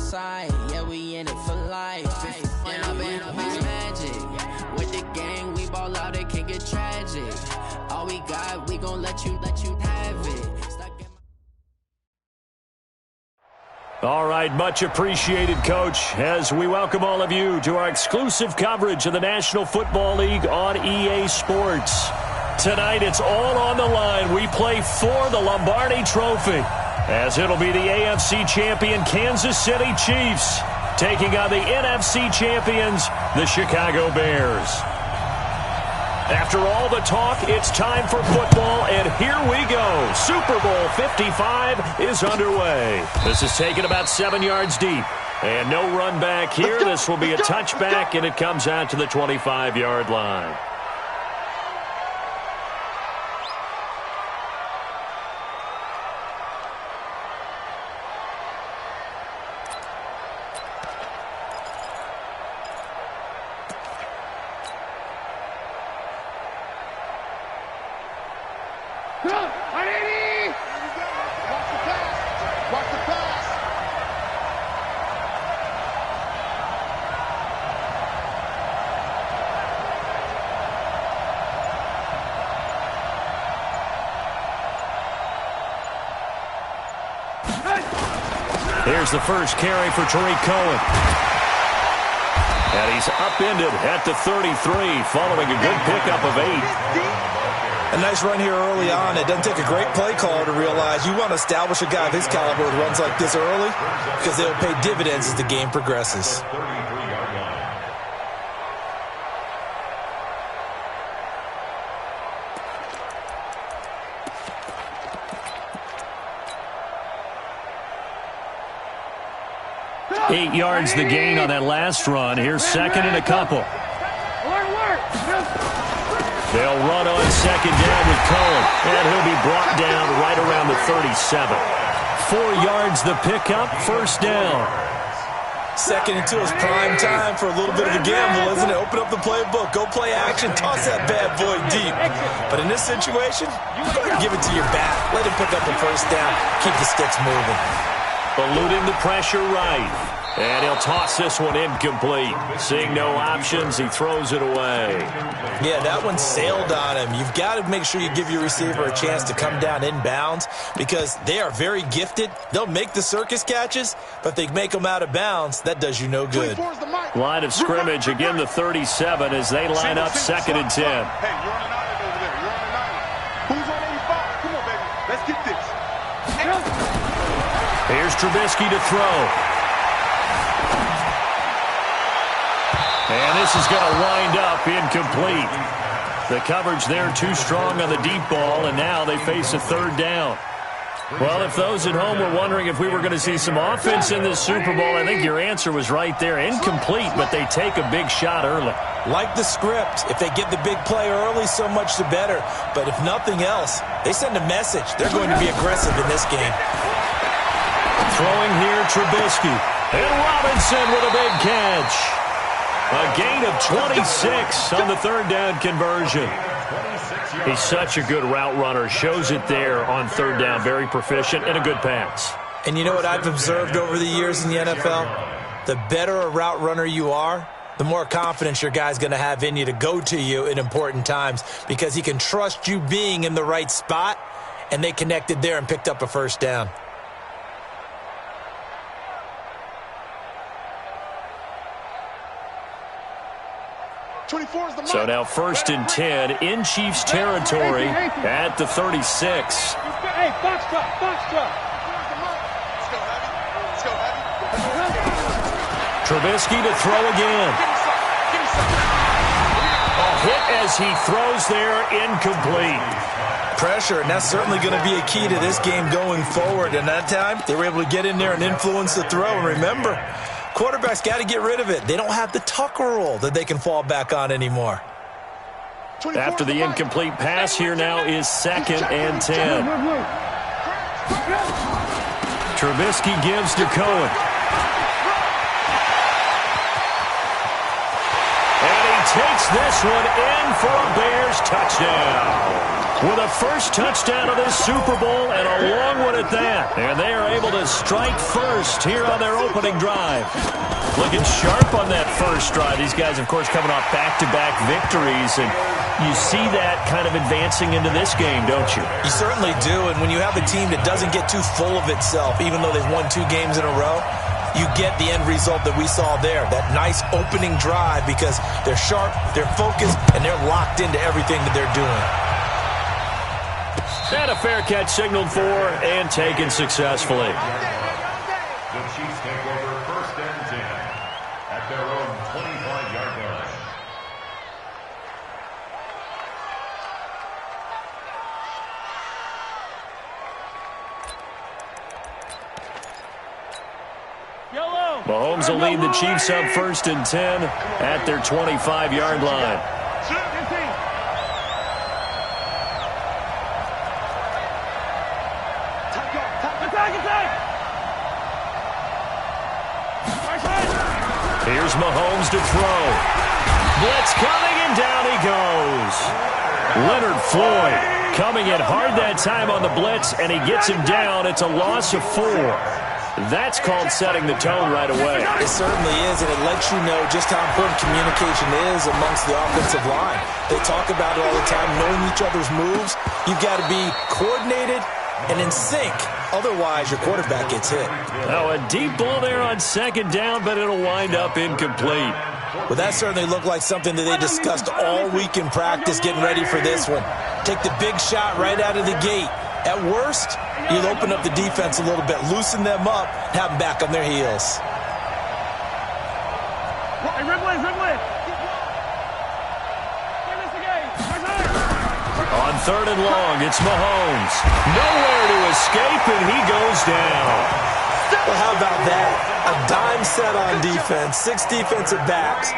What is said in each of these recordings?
side. Yeah, we in it for life. Down, it's magic. With the gang, we ball out, it can get tragic. All we got, we gon' let you have it. All right, much appreciated, Coach, as we welcome all of you to our exclusive coverage of the National Football League on EA Sports. Tonight, it's all on the line. We play for the Lombardi Trophy, as it'll be the AFC champion Kansas City Chiefs taking on the NFC champions, the Chicago Bears. After all the talk, it's time for football, and here we go. Super Bowl 55 is underway. This is taken about 7 yards deep, and no run back here. This will be a touchback, and it comes out to the 25-yard line. Here's the first carry for Tariq Cohen. And he's upended at the 33 following a good pickup of 8. A nice run here early on. It doesn't take a great play caller to realize you want to establish a guy of his caliber with runs like this early because they'll pay dividends as the game progresses. Eight yards the gain on that last run. Here's second and a couple. They'll run on second down with Cohen, and he'll be brought down right around the 37. 4 yards the pickup, first down. Second into his prime time for a little bit of a gamble, isn't it? Open up the playbook, go play action, toss that bad boy deep. But in this situation, go ahead and give it to your back. Let him pick up the first down, keep the sticks moving. Eluding the pressure right. And he'll toss this one incomplete. Seeing no options, he throws it away. Yeah, that one sailed on him. You've got to make sure you give your receiver a chance to come down inbounds because they are very gifted. They'll make the circus catches, but if they make them out of bounds, that does you no good. Line of scrimmage, again the 37 as they line up second and 10. Hey, you're on an island over there. You're on an island. Who's on 85? Come on, baby. Let's get this. Here's Trubisky to throw. And this is going to wind up incomplete. The coverage there too strong on the deep ball, and now they face a third down. Well, if those at home were wondering if we were going to see some offense in this Super Bowl, I think your answer was right there. Incomplete, but they take a big shot early. Like the script, if they get the big play early, so much the better. But if nothing else, they send a message. They're going to be aggressive in this game. Throwing here, Trubisky. And Robinson with a big catch. A gain of 26 on the third down conversion. He's such a good route runner. Shows it there on third down. Very proficient and a good pass. And you know what I've observed over the years in the NFL? The better a route runner you are, the more confidence your guy's going to have in you to go to you in important times because he can trust you being in the right spot, and they connected there and picked up a first down. So now first and 10 in Chiefs territory at the 36. Hey, box drop, box drop. Trubisky to throw again. A hit as he throws there, incomplete. Pressure, and that's certainly going to be a key to this game going forward. And that time, they were able to get in there and influence the throw. And remember, quarterbacks got to get rid of it. They don't have the Tucker rule that they can fall back on anymore. After the incomplete pass, here now is second and 10. Trubisky gives to Cohen. And he takes this one in for a Bears touchdown. with a first touchdown of this Super Bowl, and a long one at that. And they are able to strike first here on their opening drive. Looking sharp on that first drive. These guys, of course, coming off back-to-back victories, and you see that kind of advancing into this game, don't you? You certainly do, and when you have a team that doesn't get too full of itself, even though they've won 2 games in a row, you get the end result that we saw there, that nice opening drive, because they're sharp, they're focused, and they're locked into everything that they're doing. And a fair catch signaled for and taken successfully. The Chiefs take over 1st and 10 at their own 25-yard line. Mahomes will lead the Chiefs up 1st and 10 at their 25-yard line. Here's Mahomes to throw. Blitz coming, and down he goes. Leonard Floyd coming in hard that time on the blitz, and he gets him down. It's a loss of 4. That's called setting the tone right away. It certainly is, and it lets you know just how important communication is amongst the offensive line. They talk about it all the time, knowing each other's moves. You've got to be coordinated and in sync. Otherwise, your quarterback gets hit. Now, a deep ball there on 2nd down, but it'll wind up incomplete. Well, that certainly looked like something that they discussed all week in practice, getting ready for this one. Take the big shot right out of the gate. At worst, you'll open up the defense a little bit, loosen them up, have them back on their heels. On 3rd and long, it's Mahomes. Nowhere to escape, and he goes down. Well, how about that? A dime set on defense, 6 defensive backs.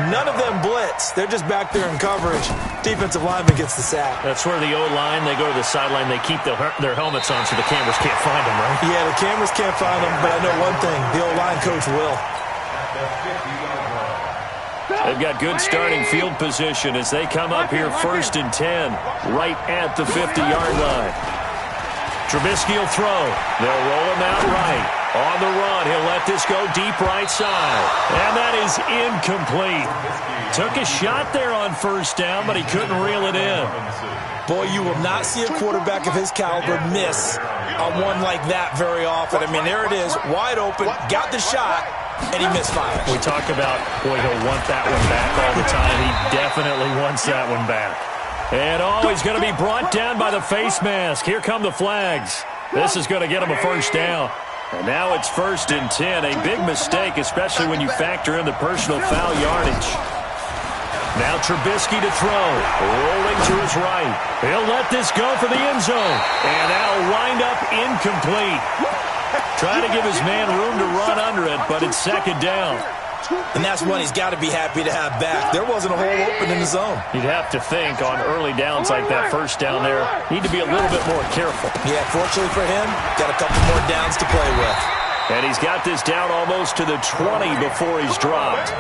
None of them blitz. They're just back there in coverage. Defensive lineman gets the sack. That's where the O-line, they go to the sideline, they keep their helmets on so the cameras can't find them, right? Yeah, the cameras can't find them, but I know one thing. The O-line coach will. They've got good starting field position as they come up here 1st and 10, right at the 50-yard line. Trubisky will throw. They'll roll him out right. On the run, he'll let this go deep right side. And that is incomplete. Took a shot there on 1st down, but he couldn't reel it in. Boy, you will not see a quarterback of his caliber miss on one like that very often. I mean, there it is, wide open, got the shot, and he misfires. We talk about, boy, he'll want that one back all the time. He definitely wants that one back. And he's going to be brought down by the face mask. Here come the flags. This is going to get him a 1st down. And now it's 1st and 10. A big mistake, especially when you factor in the personal foul yardage. Now Trubisky to throw. Rolling to his right. He'll let this go for the end zone. And that'll wind up incomplete. Trying to give his man room to run under it, but it's 2nd down. And that's one he's got to be happy to have back. There wasn't a hole open in the zone. You'd have to think on early downs like that 1st down there, need to be a little bit more careful. Yeah, fortunately for him, got a couple more downs to play with. And he's got this down almost to the 20 before he's dropped.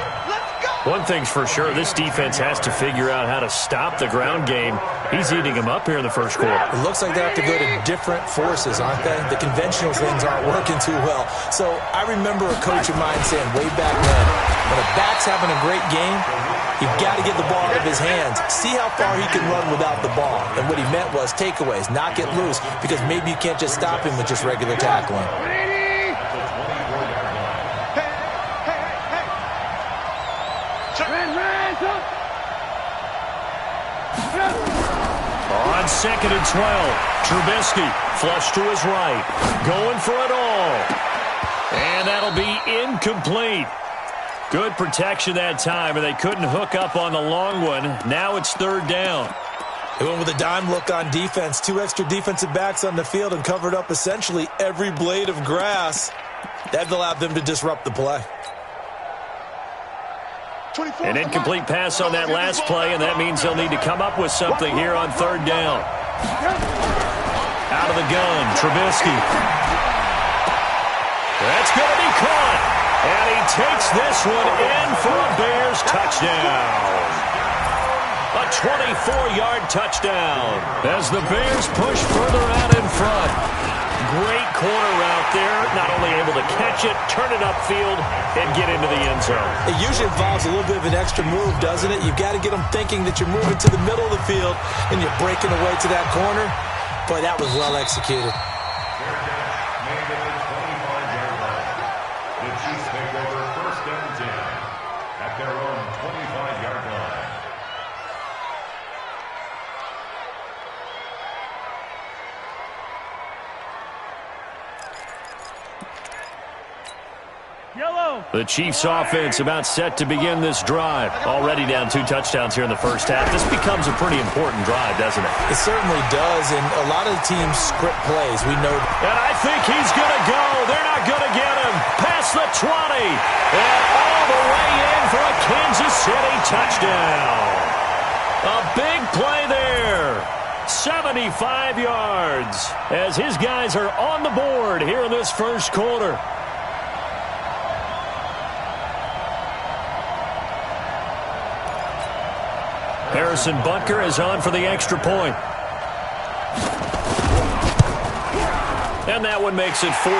One thing's for sure, this defense has to figure out how to stop the ground game. He's eating them up here in the 1st quarter. It looks like they have to go to different forces, aren't they? The conventional things aren't working too well. So I remember a coach of mine saying way back then, when a back's having a great game, you've got to get the ball out of his hands. See how far he can run without the ball. And what he meant was takeaways, knock it loose, because maybe you can't just stop him with just regular tackling. On 2nd and 12, Trubisky flush to his right, going for it all. And that'll be incomplete. Good protection that time, and they couldn't hook up on the long one. Now it's 3rd down. They went with a dime look on defense. 2 extra defensive backs on the field and covered up essentially every blade of grass. That allowed them to disrupt the play. An incomplete pass on that last play, and that means they'll need to come up with something here on 3rd down. Out of the gun, Trubisky. That's going to be caught. And he takes this one in for a Bears touchdown. A 24-yard touchdown as the Bears push further out in front. Great corner route there. Not only able to catch it, turn it upfield, and get into the end zone. It usually involves a little bit of an extra move, doesn't it? You've got to get them thinking that you're moving to the middle of the field and you're breaking away to that corner. Boy, that was well executed. The Chiefs take over first and 10 at their own 25-yard line. The Chiefs offense about set to begin this drive. Already down 2 touchdowns here in the first half. This becomes a pretty important drive, doesn't it? It certainly does, and a lot of the teams script plays. We know. And I think he's going to go. They're not going to get him. Past the 20. And all the way in for a Kansas City touchdown. A big play there. 75 yards as his guys are on the board here in this first quarter. Harrison Butker is on for the extra point. And that one makes it 14-7.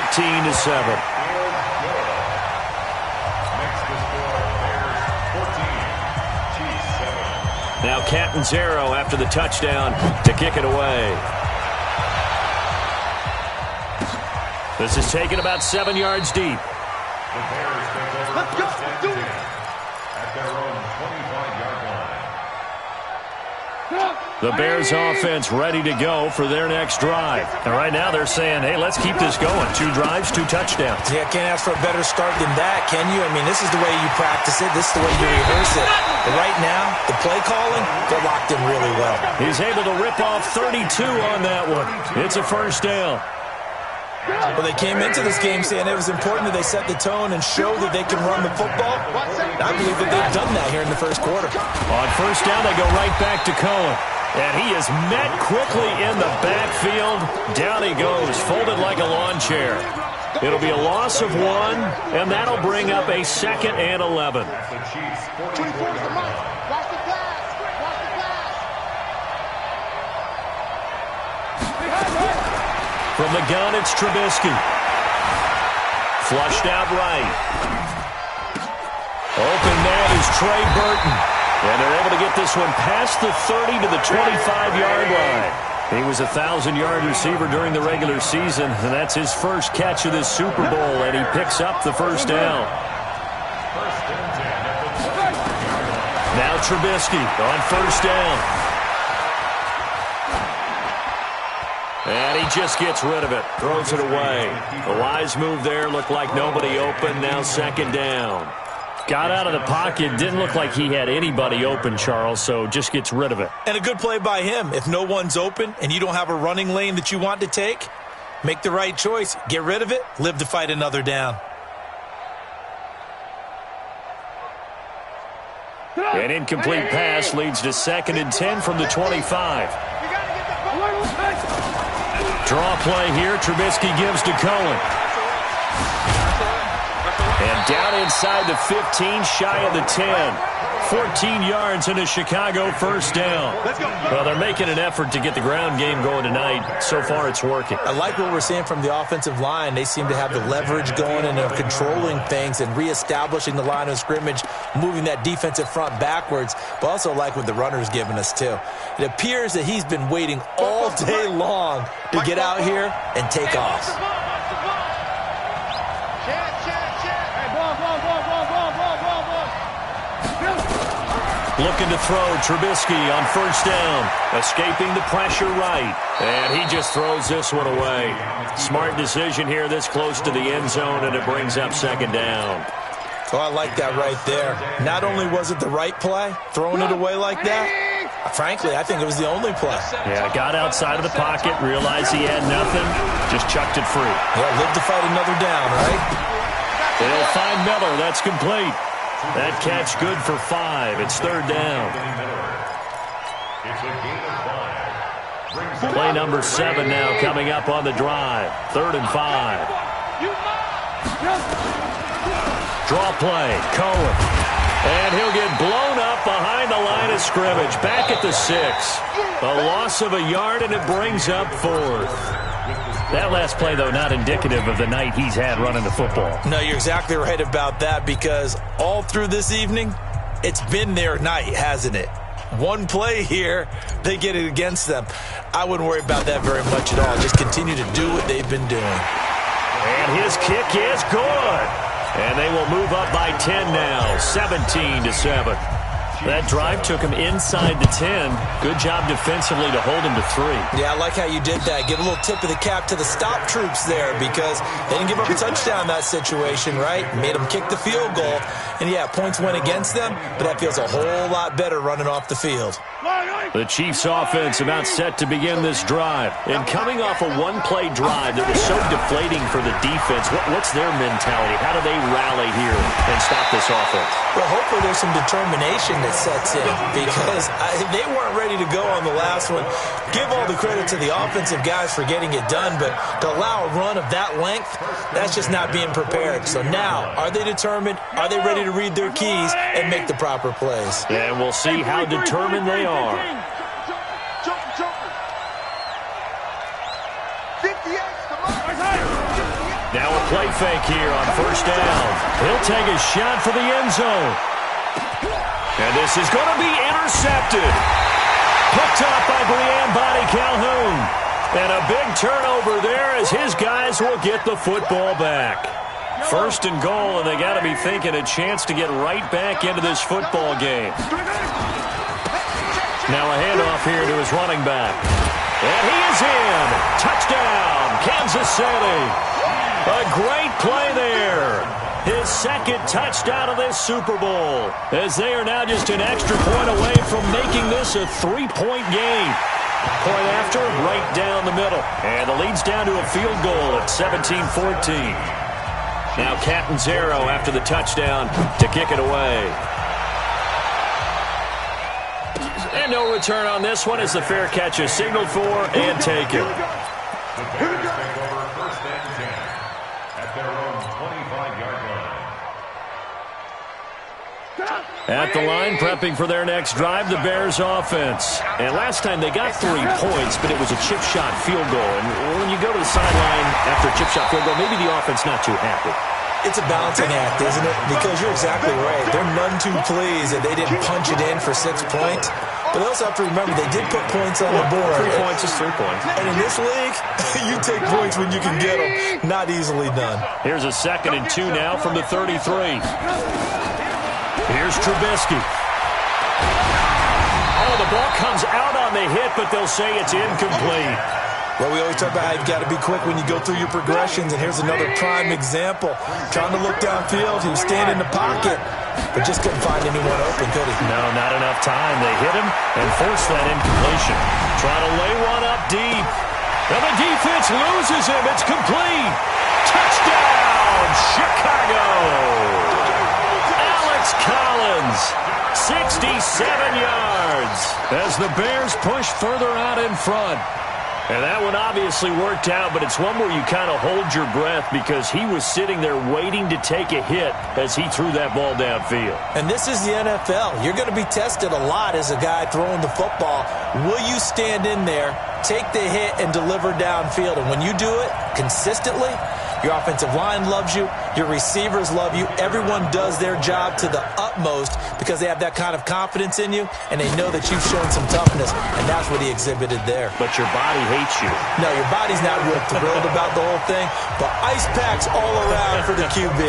Now Catanzaro after the touchdown to kick it away. This is taken about 7 yards deep. Let's go. Do it. At their own 25-yard line. The Bears offense ready to go for their next drive. And right now they're saying, hey, let's keep this going. 2 drives, 2 touchdowns. Yeah, can't ask for a better start than that, can you? I mean, this is the way you practice it. This is the way you rehearse it. But right now, the play calling, they're locked in really well. He's able to rip off 32 on that one. It's a first down. Well, they came into this game saying it was important that they set the tone and show that they can run the football. I believe that they've done that here in the first quarter. On first down, they go right back to Cohen. And he is met quickly in the backfield. Down he goes, folded like a lawn chair. It'll be a loss of 1, and that'll bring up a 2nd and 11. The Chiefs 44-yard line. Watch the glass. Watch the glass. From the gun, it's Trubisky. Flushed out right. Open man is Trey Burton. And they're able to get this one past the 30 to the 25-yard line. He was a 1,000-yard receiver during the regular season, and that's his first catch of this Super Bowl, and he picks up the first down. First and 10 at the 25-yard line. Now Trubisky on first down. And he just gets rid of it, throws it away. The wise move there, looked like nobody open, now 2nd down. Got out of the pocket, didn't look like he had anybody open, Charles, so just gets rid of it. And a good play by him. If no one's open and you don't have a running lane that you want to take, make the right choice. Get rid of it, live to fight another down. An incomplete pass leads to 2nd and 10 from the 25. Draw play here, Trubisky gives to Cohen. And down inside the 15, shy of the 10. 14 yards and a Chicago first down. Well, they're making an effort to get the ground game going tonight. So far, it's working. I like what we're seeing from the offensive line. They seem to have the leverage going and they're controlling things and reestablishing the line of scrimmage, moving that defensive front backwards, but also like what the runner's giving us, too. It appears that he's been waiting all day long to get out here and take off. Looking to throw, Trubisky on first down. Escaping the pressure right. And he just throws this one away. Smart decision here this close to the end zone, and it brings up 2nd down. Oh, I like that right there. Not only was it the right play, throwing it away like that, frankly, I think it was the only play. Yeah, got outside of the pocket, realized he had nothing, just chucked it free. Yeah, live to fight another down, right? They'll find Miller. That's complete. That catch good for 5. It's 3rd down. It's a gain of 5. Play number 7 now coming up on the drive. 3rd and 5. Draw play. Cohen. And he'll get blown up behind the line of scrimmage. Back at the 6. A loss of a yard, and it brings up 4th. That last play, though, not indicative of the night he's had running the football. No, you're exactly right about that, because all through this evening, it's been their night, hasn't it? One play here, they get it against them. I wouldn't worry about that very much at all. Just continue to do what they've been doing. And his kick is good. And they will move up by 10 now, 17-7. That drive took him inside the 10. Good job defensively to hold him to 3. Yeah, I like how you did that. Give a little tip of the cap to the stop troops there, because they didn't give up a touchdown in that situation, right? Made them kick the field goal. And, yeah, points went against them, but that feels a whole lot better running off the field. The Chiefs' offense about set to begin this drive. And coming off a one-play drive that was so deflating for the defense, what's their mentality? How do they rally here and stop this offense? Well, hopefully there's some determination that sets in, because they weren't ready to go on the last one. Give all the credit to the offensive guys for getting it done, but to allow a run of that length, that's just not being prepared. So now, are they determined? Are they ready to read their keys and make the proper plays? And we'll see how determined they are. Now a play fake here on first down. He'll take a shot for the end zone. And this is going to be intercepted. Picked up by Body Calhoun. And a big turnover there as his guys will get the football back. First and goal, and they got to be thinking a chance to get right back into this football game. Now a handoff here to his running back. And he is in. Touchdown, Kansas City. A great play there. His second touchdown of this Super Bowl, as they are now just an extra point away from making this a 3-point game. Point after, right down the middle. And the lead's down to a field goal at 17-14. Now Catanzaro after the touchdown to kick it away. And no return on this one as the fair catch is signaled for and taken. At the line, prepping for their next drive, the Bears offense. And last time they got 3 points, but it was a chip shot field goal. And when you go to the sideline after a chip shot field goal, maybe the offense not too happy. It's a balancing act, isn't it? Because you're exactly right. They're none too pleased that they didn't punch it in for 6 points. But they also have to remember they did put points on the board. 3 points is 3 points. And in this league, you take points when you can get them. Not easily done. Here's a 2nd and 2 now from the 33. Here's Trubisky. Oh, the ball comes out on the hit, but they'll say it's incomplete. Well, we always talk about how you've got to be quick when you go through your progressions, and here's another prime example. Trying to look downfield, he was standing in the pocket, but just couldn't find anyone open, could he? No, not enough time. They hit him and forced that incompletion. Trying to lay one up deep. And the defense loses him. It's complete. Touchdown, Chicago. Collins, 67 yards as the Bears push further out in front. And that one obviously worked out, but it's one where you kind of hold your breath because he was sitting there waiting to take a hit as he threw that ball downfield. And this is the NFL. You're going to be tested a lot as a guy throwing the football. Will you stand in there, take the hit, and deliver downfield? And when you do it consistently, your offensive line loves you. Your receivers love you. Everyone does their job to the utmost because they have that kind of confidence in you, and they know that you've shown some toughness, and that's what he exhibited there. But your body hates you. No, your body's not real thrilled about the whole thing, but ice packs all around for the QB.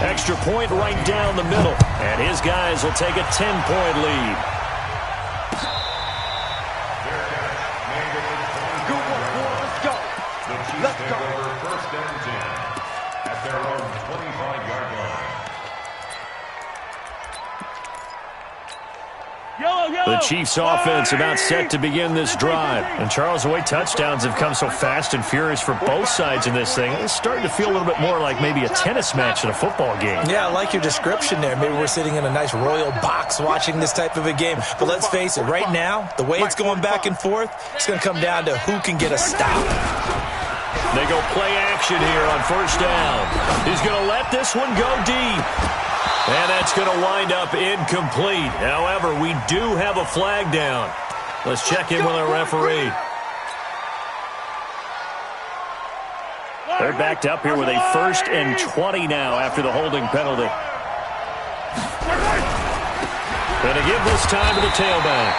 Extra point right down the middle, and his guys will take a 10-point lead. Let's go. First and 10 at their own 25-yard line. The Chiefs offense about set to begin this drive. And Charles, the way touchdowns have come so fast and furious for both sides in this thing, it's starting to feel a little bit more like maybe a tennis match in a football game. Yeah, I like your description there. Maybe we're sitting in a nice royal box watching this type of a game. But let's face it, right now, the way it's going back and forth, it's going to come down to who can get a stop. They go play action here on first down. He's going to let this one go deep. And that's going to wind up incomplete. However, we do have a flag down. Let's check in with our referee. They're backed up here with a 1st and 20 now after the holding penalty. Going to give this time to the tailback.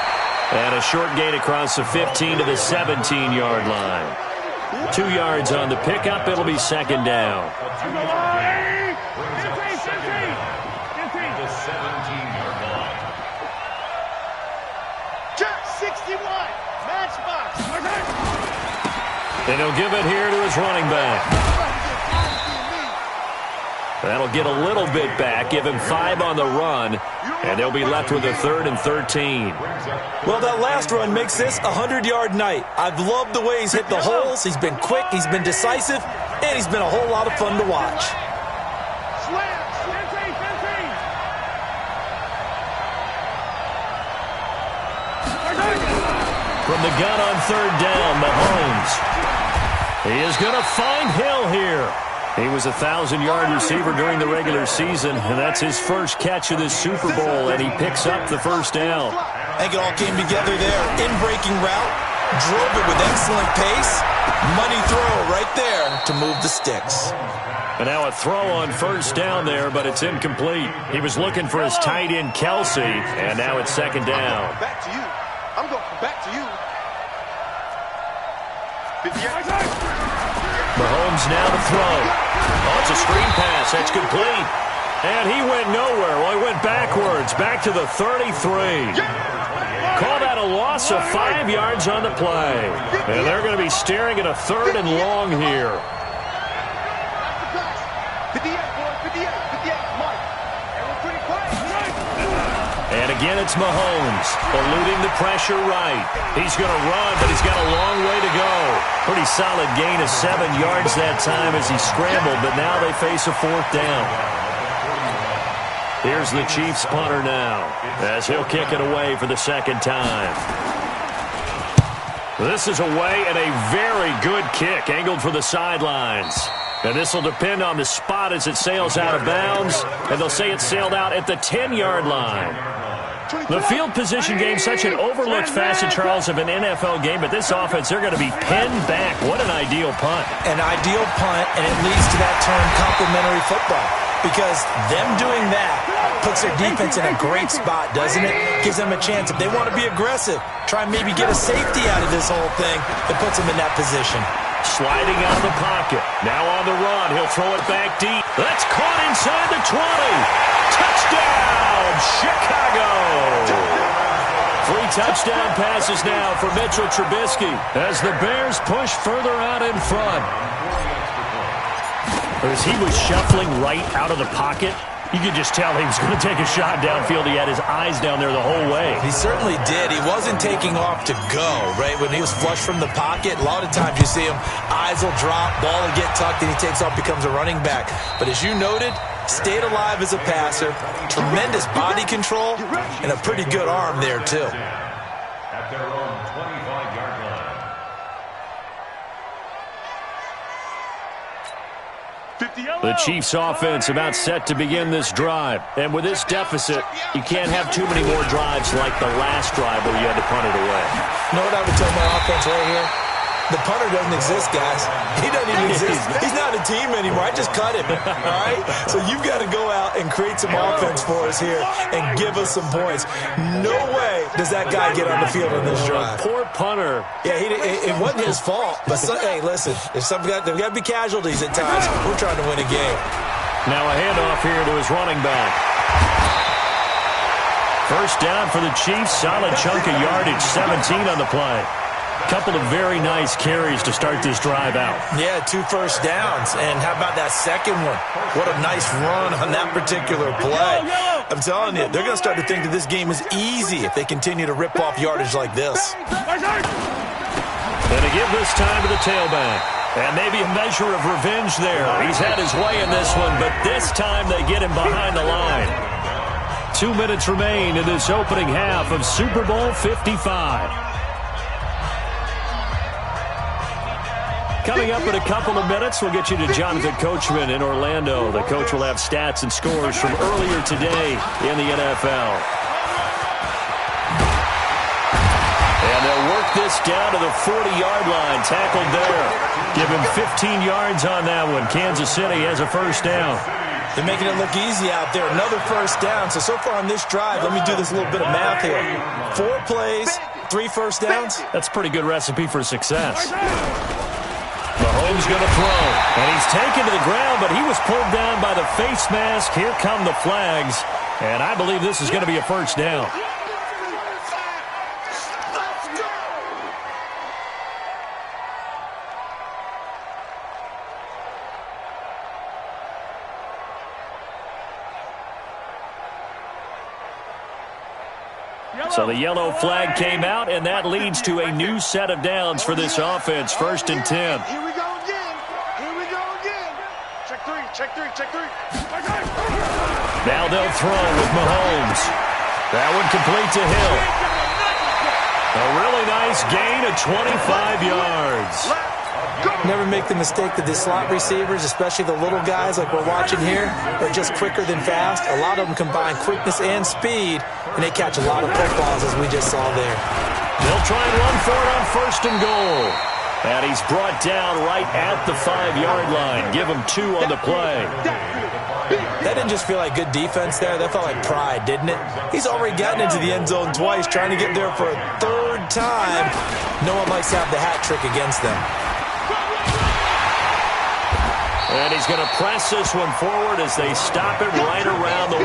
And a short gain across the 15 to the 17-yard line. 2 yards on the pickup. It'll be 2nd down. The 17-yard line. Check 61. Matchbox. And he'll give it here to his running back. That'll get a little bit back, give him 5 on the run, and they'll be left with a 3rd and 13. Well, that last run makes this a 100-yard night. I've loved the way he's hit the holes. He's been quick, he's been decisive, and he's been a whole lot of fun to watch. From the gun on 3rd down, Mahomes. He is going to find Hill here. He was a 1,000-yard receiver during the regular season, and that's his first catch of this Super Bowl, and he picks up the 1st down. I think it all came together there. In-breaking route, drove it with excellent pace. Money throw right there to move the sticks. And now a throw on 1st down there, but it's incomplete. He was looking for his tight end, Kelsey, and now it's 2nd down. Back to you. I'm going back to you. Mahomes now to throw. Oh, it's a screen pass. That's complete. And he went nowhere. Well, he went backwards, back to the 33. Call that a loss of 5 yards on the play. And they're going to be staring at a 3rd and long here. 58, boy, 58, Mike. Everyone's pretty quiet. And again, it's Mahomes, eluding the pressure right. He's going to run, but he's got a long way to go. Pretty solid gain of 7 yards that time as he scrambled, but now they face a 4th down. Here's the Chiefs punter now, as he'll kick it away for the 2nd time. This is away and a very good kick, angled for the sidelines. And this will depend on the spot as it sails out of bounds, and they'll say it sailed out at the 10-yard line. The field position game, such an overlooked facet, Charles, of an NFL game, but this offense, they're going to be pinned back. What an ideal punt. An ideal punt, and it leads to that term complementary football, because them doing that puts their defense in a great spot, doesn't it? Gives them a chance. If they want to be aggressive, try and maybe get a safety out of this whole thing, it puts them in that position. Sliding out of the pocket. Now on the run. He'll throw it back deep. That's caught inside the 20. Touchdown, Chicago. 3 touchdown passes now for Mitchell Trubisky as the Bears push further out in front. As he was shuffling right out of the pocket, you could just tell he was going to take a shot downfield. He had his eyes down there the whole way. He certainly did. He wasn't taking off to go, right? When he was flush from the pocket, a lot of times you see him, eyes will drop, ball will get tucked, and he takes off, becomes a running back. But as you noted, stayed alive as a passer, tremendous body control, and a pretty good arm there, too. At their own 25-yard line. The Chiefs offense about set to begin this drive. And with this deficit, you can't have too many more drives like the last drive where you had to punt it away. You know what I would tell my offense right here? The punter doesn't exist, guys. He doesn't even exist. He's not a team anymore. I just cut him, all right? So you've got to go out and create some offense for us here and give us some points. No way does that guy get on the field in this drive. Poor punter. Yeah, it wasn't his fault. But, hey, listen, there's got to be casualties at times. We're trying to win a game. Now a handoff here to his running back. 1st down for the Chiefs. Solid chunk of yardage, 17 on the play. Couple of very nice carries to start this drive out. Yeah, 2 first downs. And how about that second one? What a nice run on that particular play. I'm telling you, they're going to start to think that this game is easy if they continue to rip off yardage like this. And to give this time to the tailback. And maybe a measure of revenge there. He's had his way in this one, but this time they get him behind the line. 2 minutes remain in this opening half of Super Bowl 55. Coming up in a couple of minutes, we'll get you to Jonathan Coachman in Orlando. The coach will have stats and scores from earlier today in the NFL. And they'll work this down to the 40-yard line. Tackled there. Give him 15 yards on that one. Kansas City has a first down. They're making it look easy out there. Another first down. So far on this drive, let me do this little bit of math here. 4 plays, 3 first downs. That's a pretty good recipe for success. Mahomes going to throw. And he's taken to the ground, but he was pulled down by the face mask. Here come the flags. And I believe this is going to be a first down. So the yellow flag came out, and that leads to a new set of downs for this offense. 1st and 10. Here we go again. Here we go again. Check three, check three, check three. Now they'll throw with Mahomes. That one complete to Hill. A really nice gain of 25 yards. Never make the mistake that the slot receivers, especially the little guys like we're watching here, are just quicker than fast. A lot of them combine quickness and speed, and they catch a lot of footballs, as we just saw there. They'll try and run for it on 1st and goal. And he's brought down right at the 5-yard line. Give him 2 on the play. That didn't just feel like good defense there. That felt like pride, didn't it? He's already gotten into the end zone twice, trying to get there for a 3rd time. No one likes to have the hat trick against them. And he's going to press this one forward as they stop it right around the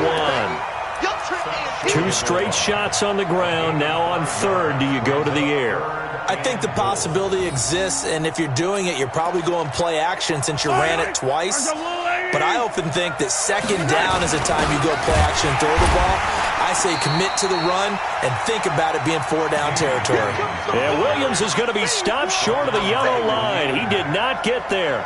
1. 2 straight shots on the ground. Now on 3rd, do you go to the air? I think the possibility exists, and if you're doing it, you're probably going play action since you ran it twice. But I often think that 2nd down is the time you go play action and throw the ball. I say commit to the run and think about it being 4-down territory. And Williams is going to be stopped short of the yellow line. He did not get there.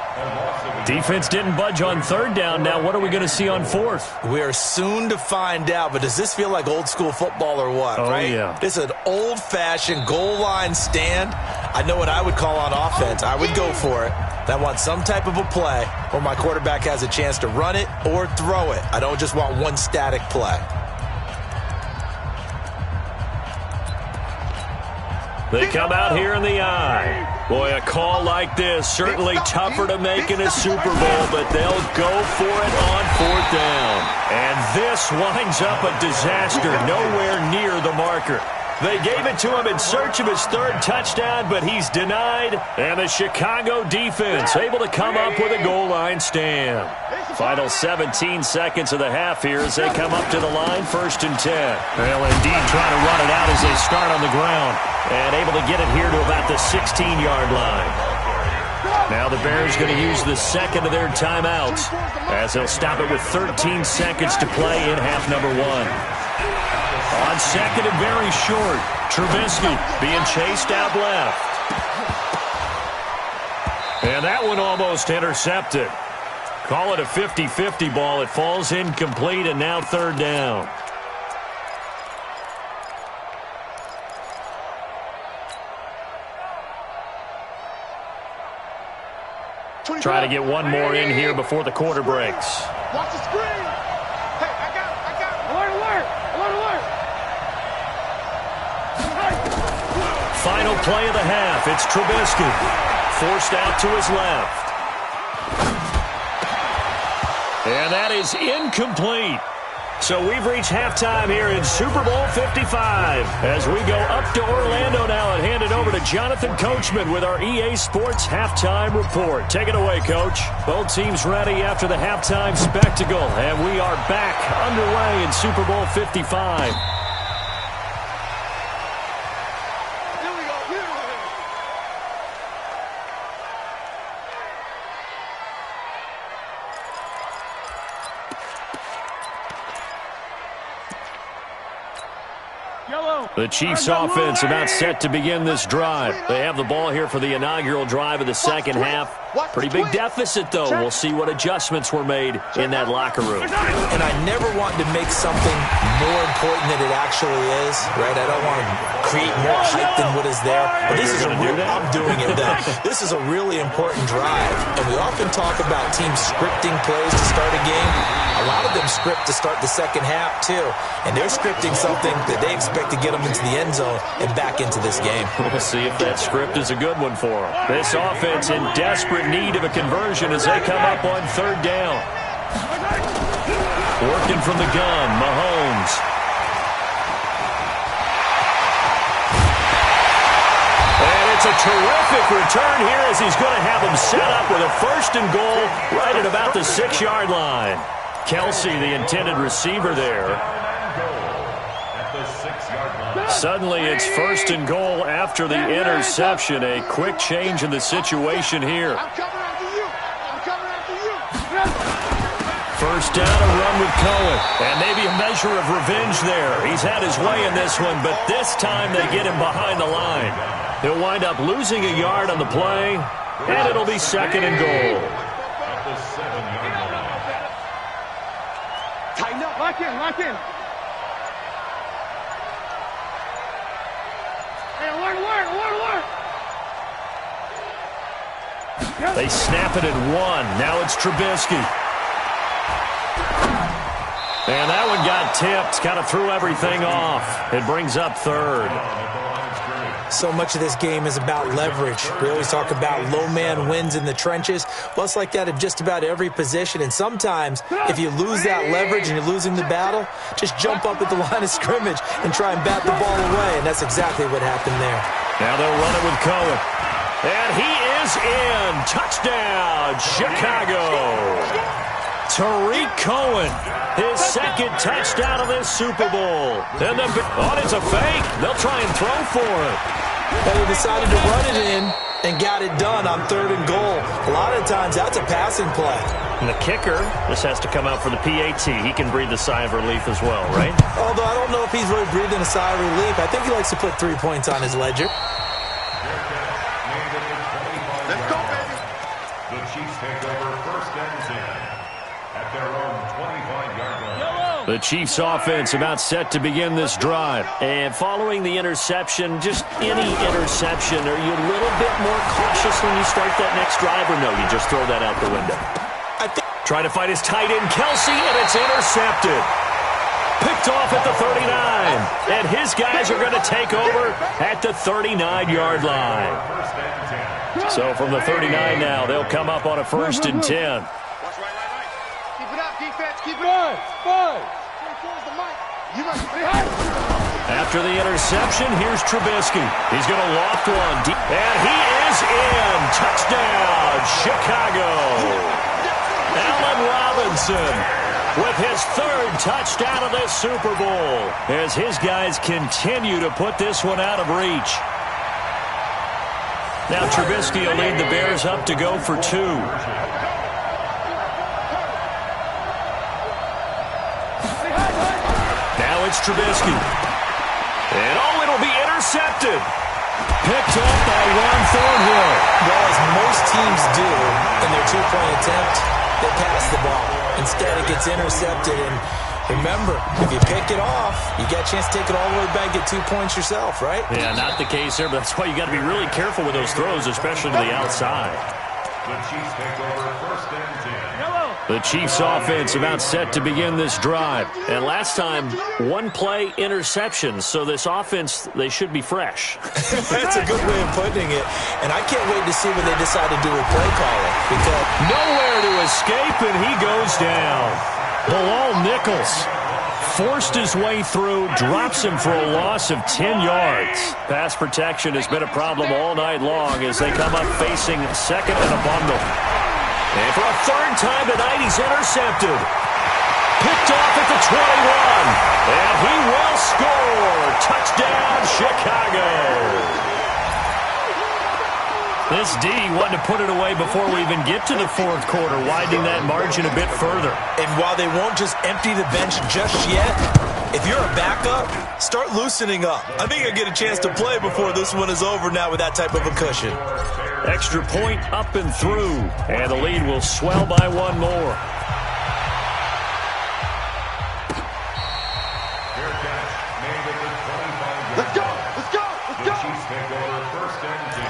Defense didn't budge on 3rd down. Now what are we going to see on 4th? We are soon to find out, but does this feel like old school football or what, right? Yeah. This is an old-fashioned goal line stand. I know what I would call on offense. I would go for it. I want some type of a play where my quarterback has a chance to run it or throw it. I don't just want one static play. They come out here in the eye. Boy, a call like this, certainly tougher to make in a Super Bowl, but they'll go for it on 4th down. And this winds up a disaster, nowhere near the marker. They gave it to him in search of his 3rd touchdown, but he's denied. And the Chicago defense able to come up with a goal line stand. Final 17 seconds of the half here as they come up to the line, 1st and 10. Well, indeed, trying to run it out as they start on the ground. And able to get it here to about the 16-yard line. Now the Bears going to use the 2nd of their timeouts as they'll stop it with 13 seconds to play in half number 1. On 2nd and very short, Trubisky being chased out left. And that one almost intercepted. Call it a 50-50 ball. It falls incomplete, and now 3rd down. Try to get one more in here before the quarter breaks. Watch the screen. Hey, I got it. Alert, alert. Final play of the half. It's Trubisky. Forced out to his left. And that is incomplete. So we've reached halftime here in Super Bowl 55 as we go up to Orlando now and hand it over to Jonathan Coachman with our EA Sports Halftime Report. Take it away, Coach. Both teams ready after the halftime spectacle, and we are back underway in Super Bowl 55. The Chiefs offense about set to begin this drive. They have the ball here for the inaugural drive of the 2nd half. Pretty big deficit, though. We'll see what adjustments were made in that locker room. And I never want to make something more important than it actually is, right? I don't want to create more hype than what is there. But this is I'm doing it, though. This is a really important drive. And we often talk about teams scripting plays to start a game. A lot of them script to start the second half, too. And they're scripting something that they expect to get them into the end zone and back into this game. We'll see if that script is a good one for them. This offense in desperate need of a conversion as they come up on third down. Working from the gun, Mahomes. And it's a terrific return here as he's going to have them set up with a 1st and goal right at about the 6-yard line. Kelsey, the intended receiver there. Suddenly it's 1st and goal after the interception. A quick change in the situation here. First down, a run with Cohen. And maybe a measure of revenge there. He's had his way in this one, but this time they get him behind the line. He'll wind up losing a yard on the play, and it'll be 2nd and goal. Tighten up, lock in, lock in. Hey, alert. They snap it at 1. Now it's Trubisky. And that one got tipped. Kind of threw everything off. It brings up 3rd. So much of this game is about leverage. We always talk about low man wins in the trenches. Well, it's like that at just about every position. And sometimes, if you lose that leverage and you're losing the battle, just jump up at the line of scrimmage and try and bat the ball away. And that's exactly what happened there. Now they'll run it with Cohen. And he is in. Touchdown, Chicago. Tariq Cohen, his 2nd touchdown of this Super Bowl. And it's a fake. They'll try and throw for it. They decided to run it in and got it done on 3rd and goal. A lot of times, that's a passing play. And the kicker, this has to come out for the PAT. He can breathe a sigh of relief as well, right? Although I don't know if he's really breathing a sigh of relief. I think he likes to put 3 points on his ledger. Let's go, baby. The Chiefs take over 1st and 10 at their own 25-yard line. The Chiefs offense about set to begin this drive. And following the interception, just any interception, are you a little bit more cautious when you start that next drive, or no, you just throw that out the window? Trying to fight his tight end, Kelsey, and it's intercepted. Picked off at the 39. And his guys are going to take over at the 39-yard line. So from the 39 now, they'll come up on a 1st and 10. Watch right. Keep it up, defense. Keep it up. Five. After the interception, here's Trubisky. He's going to loft one. And he is in. Touchdown, Chicago. Allen Robinson with his 3rd touchdown of this Super Bowl as his guys continue to put this one out of reach. Now Trubisky will lead the Bears up to go for 2. Now it's Trubisky. And it'll be intercepted. Picked up by Ron Thornhill. Well, as most teams do in their 2-point attempt, they pass the ball. Instead, it gets intercepted. And remember, if you pick it off, you get a chance to take it all the way back, get 2 points yourself, right? Yeah, not the case here, but that's why you got to be really careful with those throws, especially to the outside. The Chiefs take over 1st and 10. The Chiefs offense about set to begin this drive. And last time, 1-play interception. So this offense, they should be fresh. That's a good way of putting it. And I can't wait to see what they decide to do with play calling. Because nowhere to escape, and he goes down. Bilal Nichols forced his way through, drops him for a loss of 10 yards. Pass protection has been a problem all night long as they come up facing 2nd and a bundle. And for a 3rd time tonight, he's intercepted. Picked off at the 21. And he will score. Touchdown, Chicago. This D wanted to put it away before we even get to the 4th quarter, widening that margin a bit further. And while they won't just empty the bench just yet, if you're a backup, start loosening up. I think you'll get a chance to play before this one is over now with that type of a cushion. Extra point up and through. And the lead will swell by one more. Fair catch made at the 25-yard line. Let's go! Let's go! Let's The go! Chiefs take over first and 10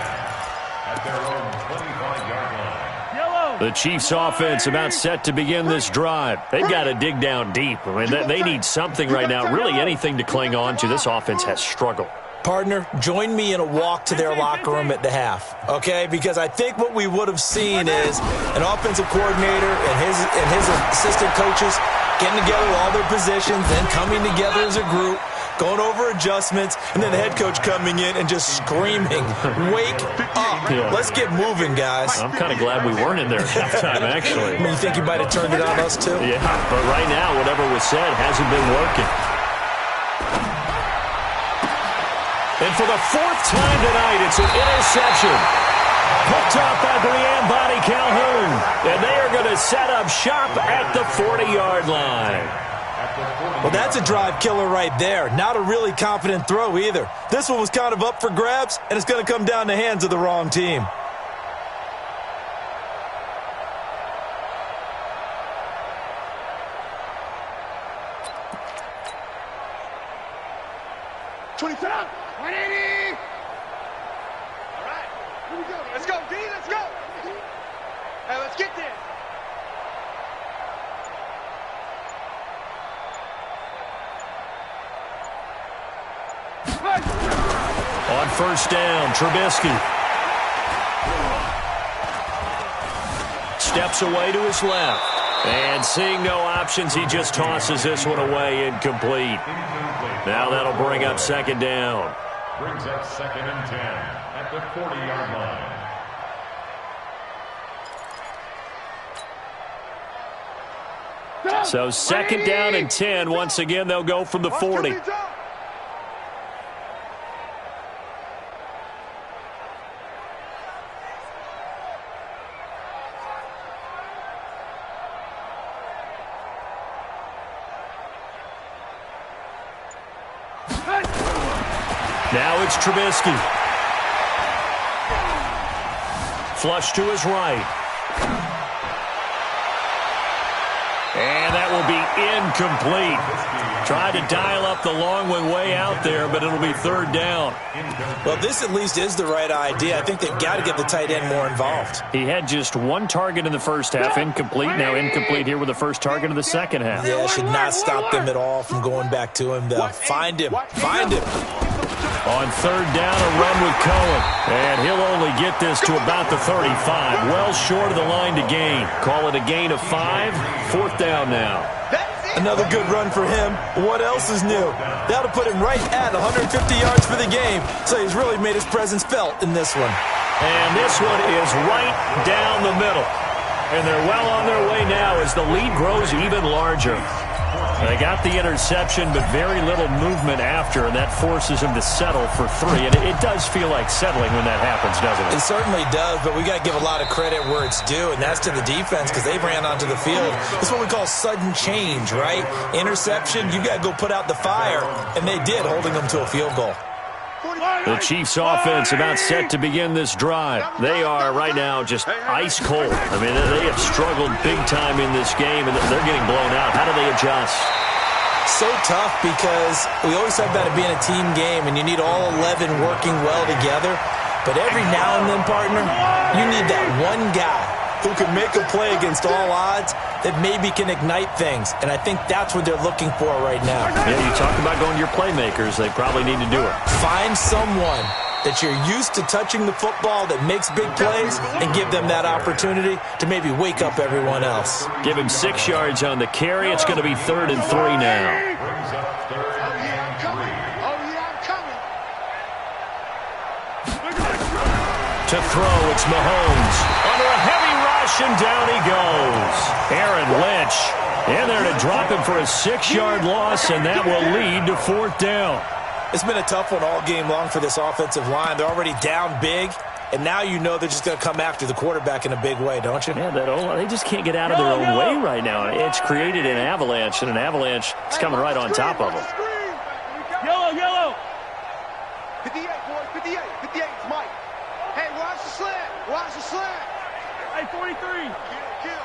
at their own 25-yard line. The Chiefs offense about set to begin this drive. They've got to dig down deep. I mean, they need something right now, really anything to cling on to. This offense has struggled. Partner, join me in a walk to their locker room at the half, okay? Because I think what we would have seen is an offensive coordinator and his assistant coaches getting together with all their positions, then coming together as a group, going over adjustments, and then the head coach coming in and just screaming, wake up. Yeah. Let's get moving, guys. I'm kind of glad we weren't in there at halftime, actually. I mean, you think you might have turned it on us, too? Yeah, but right now, whatever was said hasn't been working. And for the fourth time tonight, it's an interception. Picked off by Brianne Bonnie Calhoun. And they are going to set up shop at the 40-yard line. Well, that's a drive killer right there. Not a really confident throw either. This one was kind of up for grabs, and it's going to come down the hands of the wrong team. Let's go, D, let's go. Hey, let's get there. On first down, Trubisky. Steps away to his left. And seeing no options, he just tosses this one away, incomplete. Now that'll bring up second down. Brings up second and 10 at the 40-yard line. So second down and 10. Once again, they'll go from the 40. Now it's Trubisky. Flush to his right. And that will be incomplete. Tried to dial up the long one way out there, but it'll be third down. Well, this at least is the right idea. I think they've got to get the tight end more involved. He had just one target in the first half, incomplete. Now incomplete here with the first target of the second half. Yeah, should not stop them at all from going back to him, though. Find him. Find him. On third down, a run with Cohen. And he'll only get this to about the 35. Well short of the line to gain. Call it a gain of 5. Fourth down now. Another good run for him. What else is new? That'll put him right at 150 yards for the game. So he's really made his presence felt in this one. And this one is right down the middle. And they're well on their way now as the lead grows even larger. They got the interception, but very little movement after, and that forces him to settle for 3. And it does feel like settling when that happens, doesn't it? It certainly does, but we got to give a lot of credit where it's due, and that's to the defense because they ran onto the field. It's what we call sudden change, right? Interception, you got to go put out the fire, and they did, holding them to a field goal. The Chiefs offense about set to begin this drive. They are right now just ice cold. I mean, they have struggled big time in this game, and they're getting blown out. How do they adjust? So tough because we always talk about it being a team game, and you need all 11 working well together. But every now and then, partner, you need that one guy who can make a play against all odds that maybe can ignite things. And I think that's what they're looking for right now. Yeah, you talk about going to your playmakers. They probably need to do it. Find someone that you're used to touching the football that makes big plays and give them that opportunity to maybe wake up everyone else. Give him 6 yards on the carry. It's going to be 3rd and 3 now. Brings up third and 3. To throw, it's Mahomes. Under a heavy rush, and down he goes. Aaron Lynch in there to drop him for a 6-yard loss, and that will lead to 4th down. It's been a tough one all game long for this offensive line. They're already down big, and now you know they're just going to come after the quarterback in a big way, don't you? Yeah, they just can't get out of their own way right now. It's created an avalanche, and an avalanche is coming right on top of them. Yellow. 58, boys, 58. 58, it's Mike. Hey, watch the slant. Watch the slant. Hey, 43. Kill.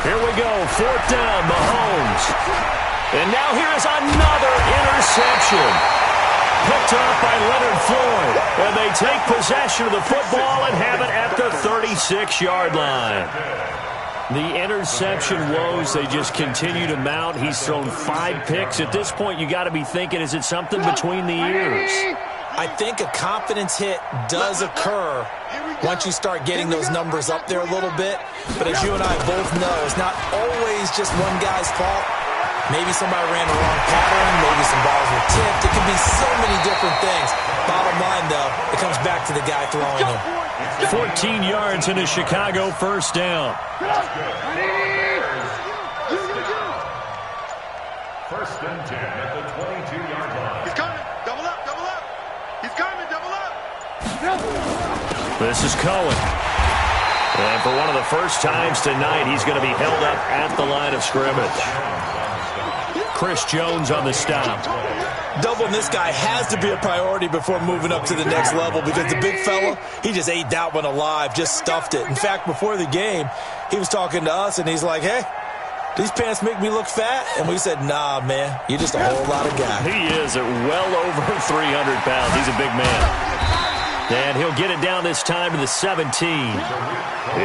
Here we go, 4th down, Mahomes. And now here's another interception. Picked up by Leonard Floyd. And they take possession of the football and have it at the 36-yard line. The interception woes, they just continue to mount. He's thrown 5 picks. At this point, you got to be thinking, is it something between the ears? I think a confidence hit does occur once you start getting those numbers up there a little bit. But as you and I both know, it's not always just one guy's fault. Maybe somebody ran the wrong pattern. Maybe some balls were tipped. It can be so many different things. Bottom line, though, it comes back to the guy throwing them. 14 yards into Chicago, 1st down. First and 10 at the 22-yard line. He's coming. Double up. He's coming. Double up. This is Cohen. And for one of the first times tonight, he's going to be held up at the line of scrimmage. Chris Jones on the stop. Doubling this guy has to be a priority before moving up to the next level because the big fella, he just ate that one alive, just stuffed it. In fact, before the game, he was talking to us, and he's like, hey, these pants make me look fat? And we said, nah, man, you're just a whole lot of guy. He is at well over 300 pounds. He's a big man. And he'll get it down this time to the 17.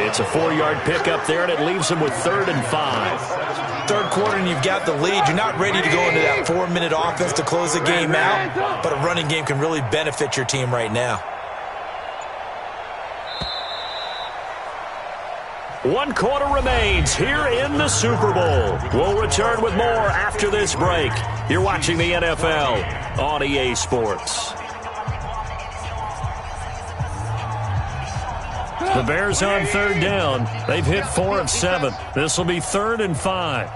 It's a 4-yard pickup there, and it leaves him with 3rd and 5. Third quarter, and you've got the lead. You're not ready to go into that 4-minute offense to close the game out, but a running game can really benefit your team right now. 1 quarter remains here in the Super Bowl. We'll return with more after this break. You're watching the NFL on EA Sports. The Bears on 3rd down. They've hit 4 of 7. This will be 3rd and 5.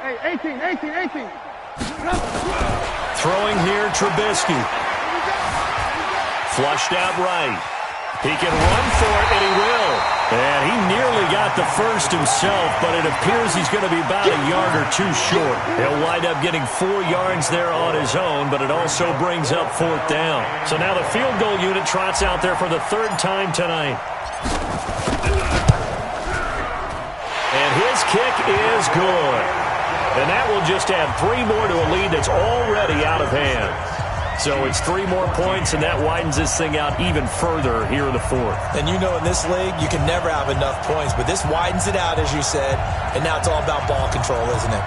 Hey, 18. Throwing here, Trubisky. Flushed out right. He can run for it, and he will. And he nearly got the first himself, but it appears he's going to be about a yard or 2 short. He'll wind up getting 4 yards there on his own, but it also brings up 4th down. So now the field goal unit trots out there for the 3rd time tonight. And his kick is good. And that will just add 3 more to a lead that's already out of hand. So it's 3 more points, and that widens this thing out even further here in the 4th. And you know in this league, you can never have enough points, but this widens it out, as you said, and now it's all about ball control, isn't it?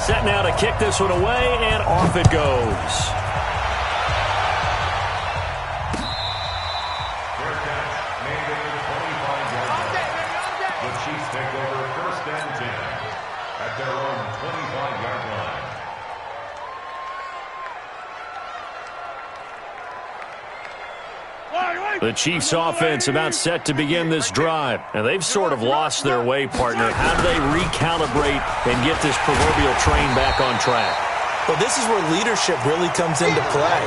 Set now to kick this one away, and off it goes. The Chiefs take over 1st and 10 at their own 25-yard line. The Chiefs offense about set to begin this drive. And they've sort of lost their way, partner. How do they recalibrate and get this proverbial train back on track? Well, this is where leadership really comes into play.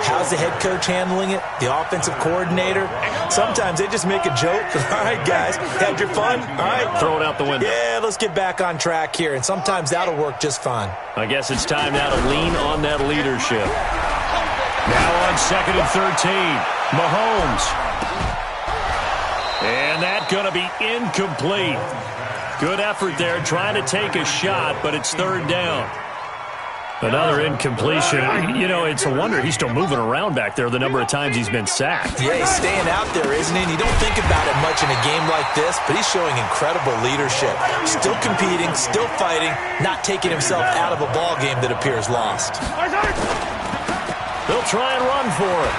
How's the head coach handling it? The offensive coordinator? Sometimes they just make a joke. All right, guys, had your fun? All right. Throw it out the window. Yeah, let's get back on track here. And sometimes that'll work just fine. I guess it's time now to lean on that leadership. Now on 2nd and 13. Mahomes. And that's going to be incomplete. Good effort there, trying to take a shot, but it's 3rd down. Another incompletion. You know, it's a wonder he's still moving around back there the number of times he's been sacked. Yeah, he's staying out there, isn't he? And you don't think about it much in a game like this, but he's showing incredible leadership. Still competing, still fighting, not taking himself out of a ball game that appears lost. They'll try and run for it.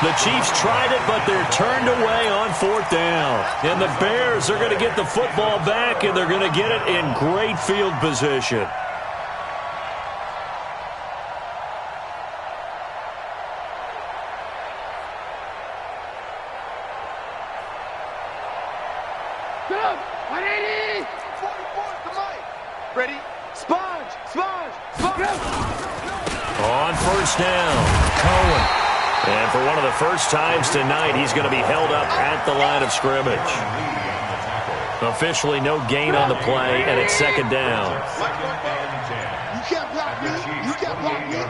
The Chiefs tried it, but they're turned away on 4th down. And the Bears are going to get the football back, and they're going to get it in great field position. Ready? Sponge! On 1st down, Cohen. And for one of the first times tonight, he's going to be held up at the line of scrimmage. Officially no gain on the play, and it's second down. You can't block me. You can't block me.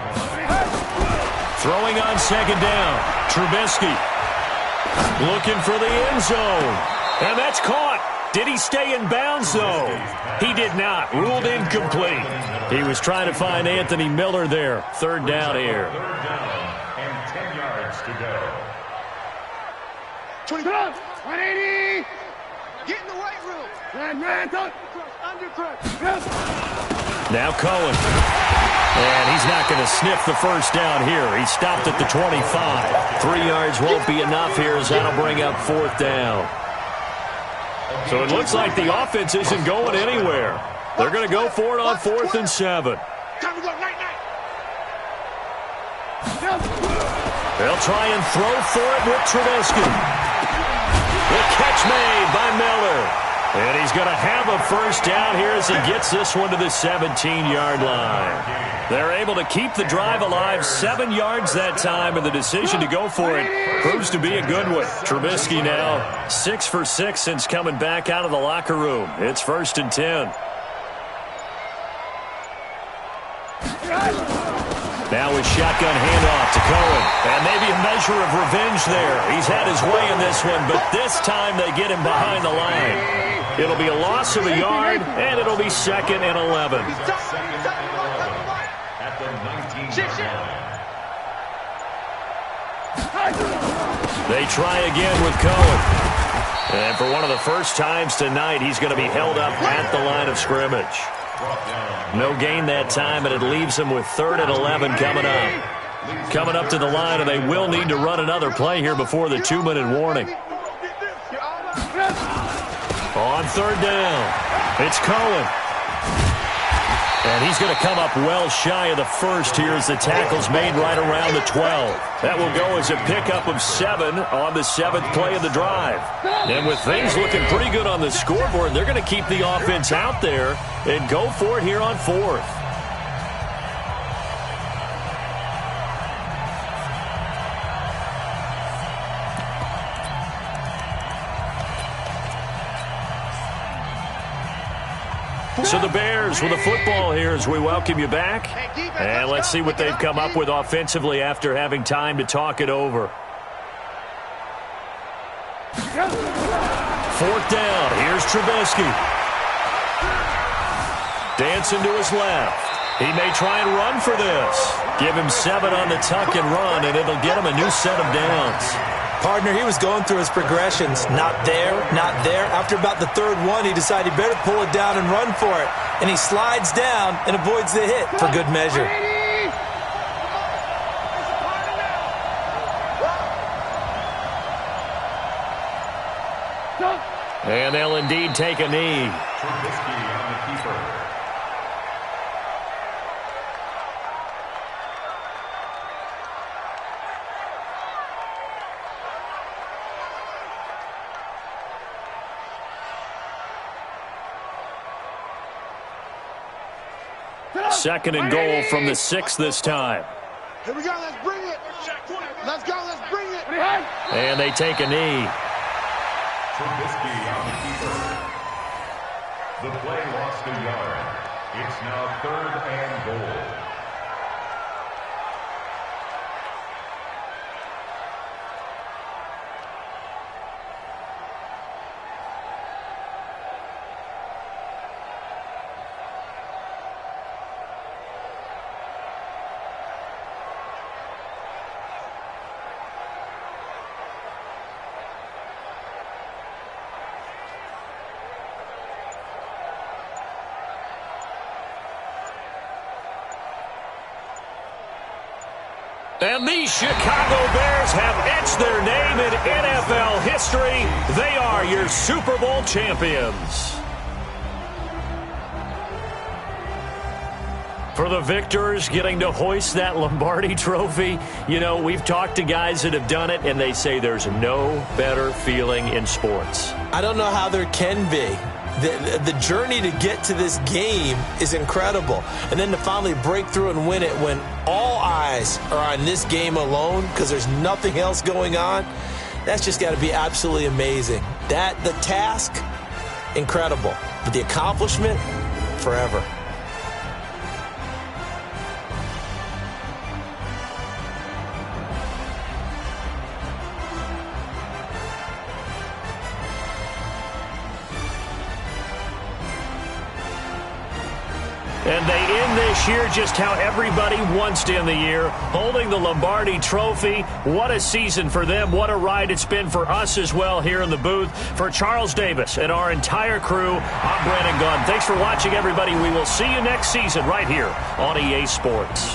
Throwing on second down. Trubisky looking for the end zone. And that's caught. Did he stay in bounds, though? He did not. Ruled incomplete. He was trying to find Anthony Miller there. Third down here. Third down and 10 yards to go. 180. Get in the weight room. Now Cohen. And he's not going to sniff the first down here. He stopped at the 25. 3 yards won't be enough here as that'll bring up fourth down. So it looks like the offense isn't going anywhere. They're going to go for it on 4th and 7. Time to go night-night. They'll try and throw for it with Trubisky. The catch made by Miller. And he's going to have a first down here as he gets this one to the 17-yard line. They're able to keep the drive alive, 7 yards that time, and the decision to go for it proves to be a good one. Trubisky now 6 for 6 since coming back out of the locker room. It's 1st and 10. Now with shotgun handoff to Cohen. And maybe a measure of revenge there. He's had his way in this one, but this time they get him behind the line. It'll be a loss of a yard, and it'll be 2nd and 11. At the 19-yard line. They try again with Cohen. And for one of the first times tonight, he's going to be held up at the line of scrimmage. No gain that time, and it leaves him with 3rd and 11 coming up. Coming up to the line, and they will need to run another play here before the 2-minute warning. On 3rd down, it's Cohen. And he's going to come up well shy of the first here as the tackle's made right around the 12. That will go as a pickup of 7 on the 7th play of the drive. And with things looking pretty good on the scoreboard, they're going to keep the offense out there and go for it here on 4th. So the Bears with a football here as we welcome you back. And let's see what they've come up with offensively after having time to talk it over. 4th down. Here's Trubisky. Dancing to his left. He may try and run for this. Give him 7 on the tuck and run, and it'll get him a new set of downs. Partner, he was going through his progressions. Not there, not there. After about the 3rd one, he decided he better pull it down and run for it. And he slides down and avoids the hit for good measure. And they'll indeed take a knee. Trubisky on the keeper. Second and goal from the 6 this time. Here we go. Let's bring it. Let's go. Let's bring it. And they take a knee. Trubisky on the keeper. The play lost a yard. It's now 3rd and goal. And the Chicago Bears have etched their name in NFL history. They are your Super Bowl champions. For the victors getting to hoist that Lombardi trophy, you know, we've talked to guys that have done it, and they say there's no better feeling in sports. I don't know how there can be. The journey to get to this game is incredible. And then to finally break through and win it when all eyes are on this game alone because there's nothing else going on, that's just got to be absolutely amazing. The task incredible. But the accomplishment, forever. And they end this year just how everybody wants to end the year, holding the Lombardi Trophy. What a season for them. What a ride it's been for us as well here in the booth. For Charles Davis and our entire crew, I'm Brandon Gunn. Thanks for watching, everybody. We will see you next season right here on EA Sports.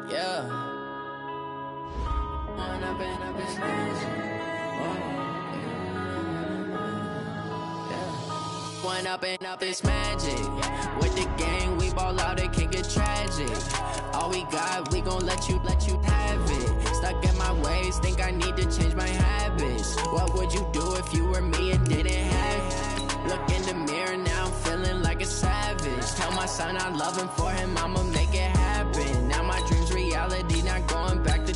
Yeah. One up and up is One up and up is magic. With the gang, we ball out, it can get tragic. All we got, we gon' let you have it. Stuck in my ways, think I need to change my habits. What would you do if you were me and didn't have it? Look in the mirror, now I'm feeling like a savage. Tell my son I love him, for him I'ma make it happen. Now my dream's reality, not going back to.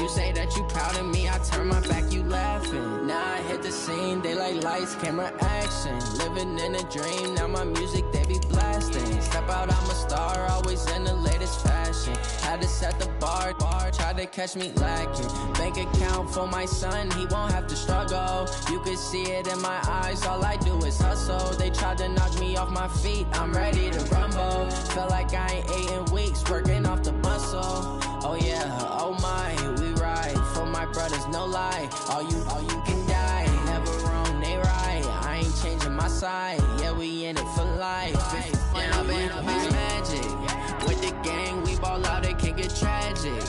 You say that you proud of me, I turn my back, you laughing. Now I hit the scene, they like lights, camera, action. Living in a dream, now my music they be blasting. Step out, I'm a star, always in the latest fashion. Had to set the bar, try to catch me lacking. Bank account for my son, he won't have to struggle. You can see it in my eyes, all I do is hustle. They tried to knock me off my feet, I'm ready to rumble. Felt like I ain't ate in weeks, working off the muscle. Oh yeah, oh my, we ride for my brothers, no lie. All you can die, never wrong, they right. I ain't changing my side, yeah, we in it for life. When up in it's magic. With the gang, we ball out, it can get tragic.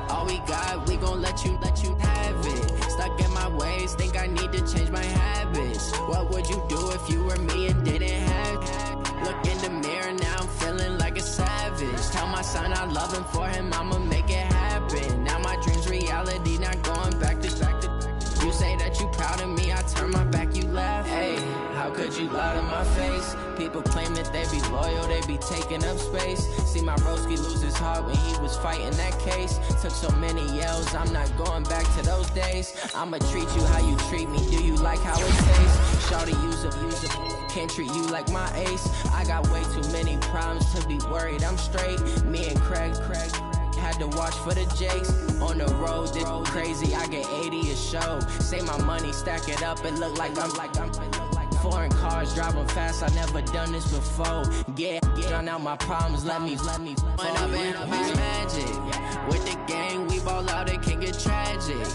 All we got, we gon' let you have it. Stuck in my ways, think I need to change my habits. What would you do if you were me and didn't have it? Look in the mirror, now I'm feeling like a savage. Tell my son I love him, for him I'ma make it happen. Now my dream's reality, not going back to. You say that you proud of me, I turn my back, you laugh. Hey, how could you lie to my face? People claim that they be loyal, they be taking up space. See my broski lose his heart when he was fighting that case. Took so many yells, I'm not going back to those days. I'ma treat you how you treat me, do you like how it tastes? Shawty, use up, can't treat you like my ace. I got way too many problems to be worried, I'm straight. Me and Craig had to watch for the Jakes. On the road, this crazy, I get 80 a show. Say my money, stack it up, it look like I'm foreign cars, driving fast, I never done this before. Get drown out my problems, let me When up in it's magic. With the gang, we ball out, it can get tragic.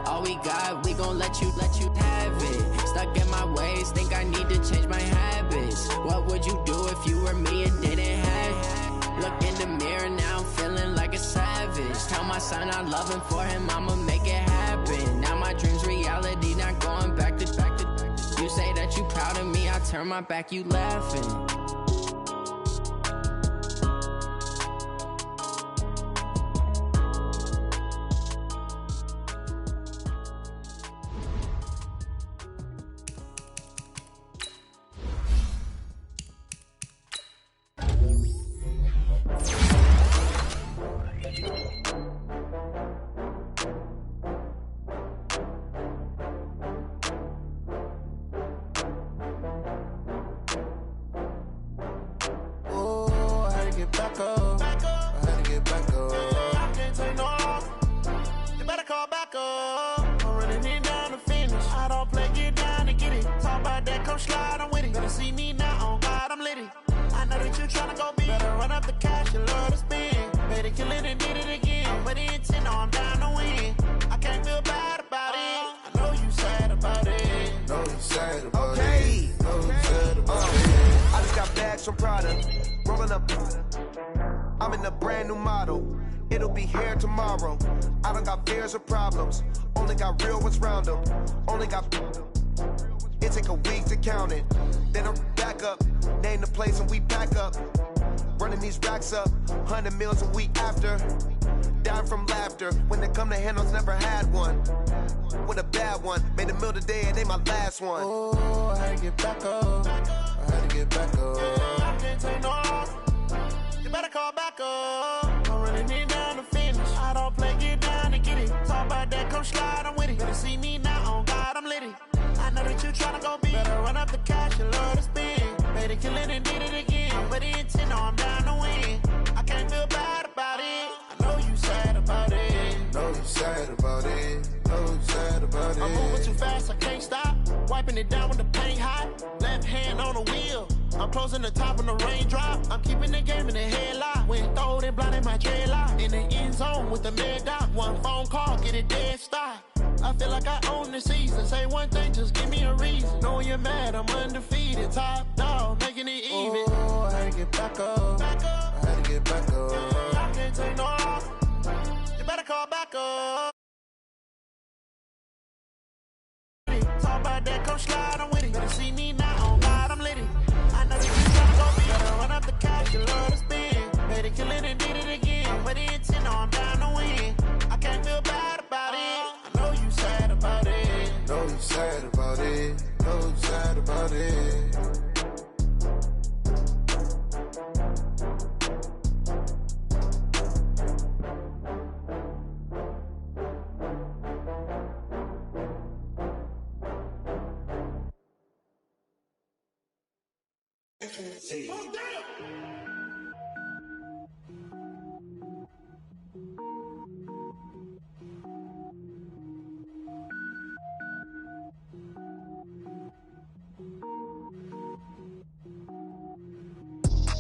All we got, we gon' let you have it. Stuck in my ways, think I need to change my habits. What would you do if you were me and didn't have it? Look in the mirror, now I'm feeling like a savage. Tell my son I love him, for him I'ma make it happen. Now my dream's reality, not going back to. You say that you proud of me, I turn my back, you laughing.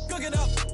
Cook it up.